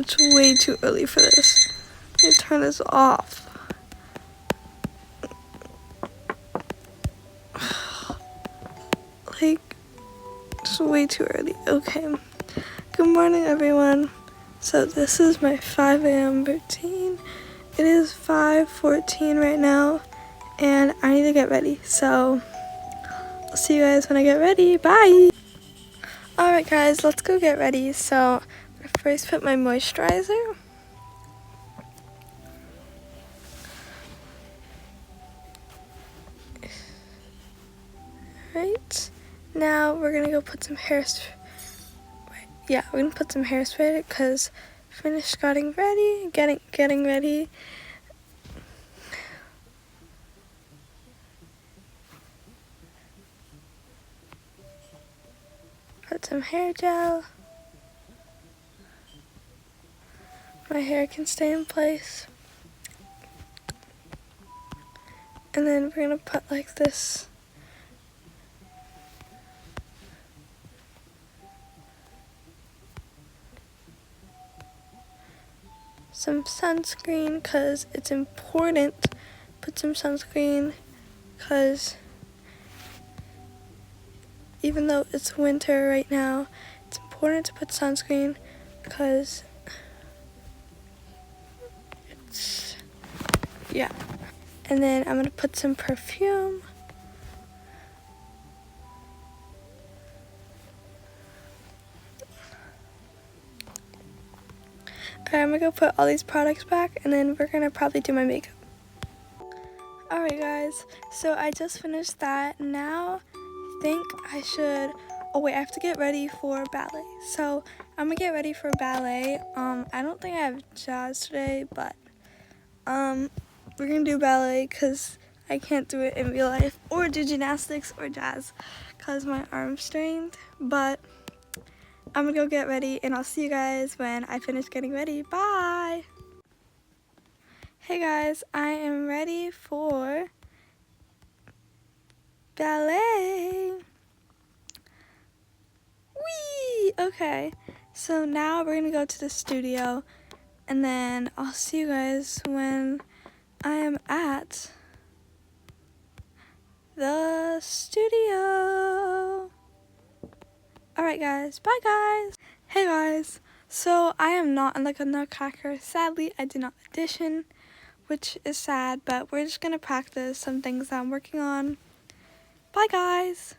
It's way too early for this. Let me turn this off. Like, it's way too early. Okay. Good morning, everyone. So this is my 5 a.m. routine. It is 5:14 right now, and I need to get ready. So I'll see you guys when I get ready. Bye. Alright guys, let's go get ready. So I first put my moisturizer. Right. Now we're gonna go put some hairspray. Yeah, we're gonna put some hairspray because finished getting ready. Getting ready. Put some hair gel. My hair can stay in place. And then we're gonna put like this. Some sunscreen because it's important. Put some sunscreen because even though it's winter right now, it's important to put sunscreen because it's, yeah. And then I'm gonna put some perfume. Alright, I'm gonna go put all these products back and then we're gonna probably do my makeup. Alright guys, so I just finished that. Now I think I should, oh wait, I have to get ready for ballet. So I'm gonna get ready for ballet. I don't think I have jazz today, but we're gonna do ballet because I can't do it in real life or do gymnastics or jazz because my arm's strained. But I'm gonna go get ready and I'll see you guys when I finish getting ready. Bye! Hey guys, I am ready for ballet. Whee! Okay, so now we're gonna go to the studio and then I'll see you guys when I am at the studio. Alright guys, bye guys. Hey guys, so I am not in like a nutcracker. Sadly, I did not audition, which is sad, but we're just gonna practice some things that I'm working on. Bye guys.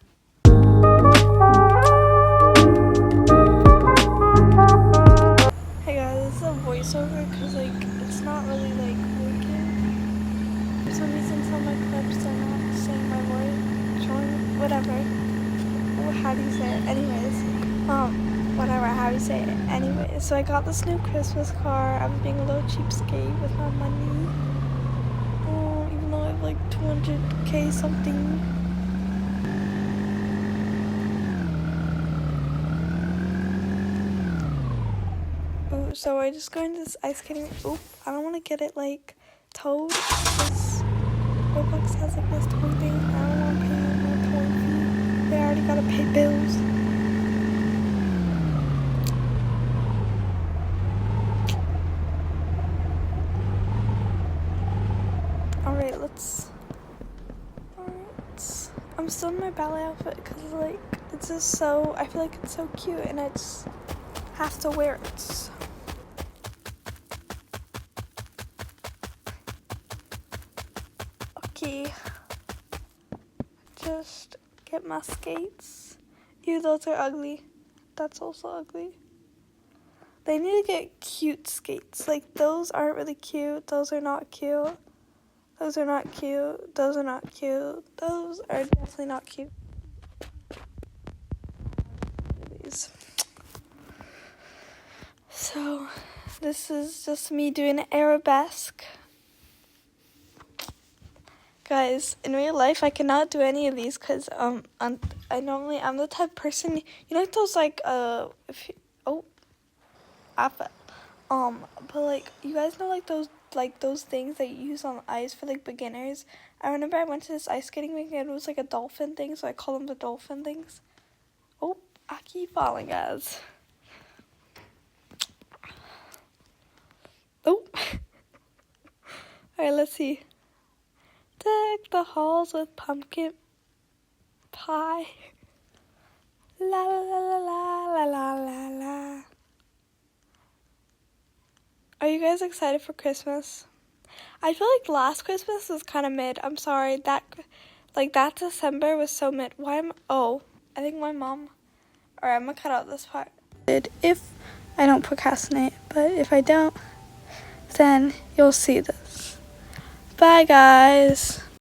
Hey guys, this is a voiceover because like it's not really like working. For some reason some of my clips are not saying my voice, showing whatever. How do you say it? Anyways, whatever, how do you say it? Anyways, so I got this new Christmas car. I'm being a little cheapskate with my money. Even though I have like 200k something. Oh, so we're just going to this ice skating. Oop, I don't want to get it like towed. This Roblox has like this tow thing. I don't want to pay no towing fee. They already gotta pay bills. Alright, I'm still in my ballet outfit because like it's just so, I feel like it's so cute and I just have to wear it. Okay, just get my skates. Ew, those are ugly. That's also ugly. They need to get cute skates. Like those aren't really cute. Those are not cute. Those are not cute. Those are not cute. Those are definitely not cute. So this is just me doing arabesque. Guys, in real life I cannot do any of these because I'm the type of person, you know, like those like but like you guys know like those things that you use on ice for like beginners. I remember I went to this ice skating rink and it was like a dolphin thing, so I call them the dolphin things. Oh, I keep falling, guys. Oh. Alright, let's see. Deck the halls with pumpkin pie. La la la la la la la la. Are you guys excited for Christmas? I feel like last Christmas was kind of mid. I'm sorry. That December was so mid. I think my mom... Alright, I'm gonna cut out this part. If I don't procrastinate, but if I don't, then you'll see this. Bye, guys.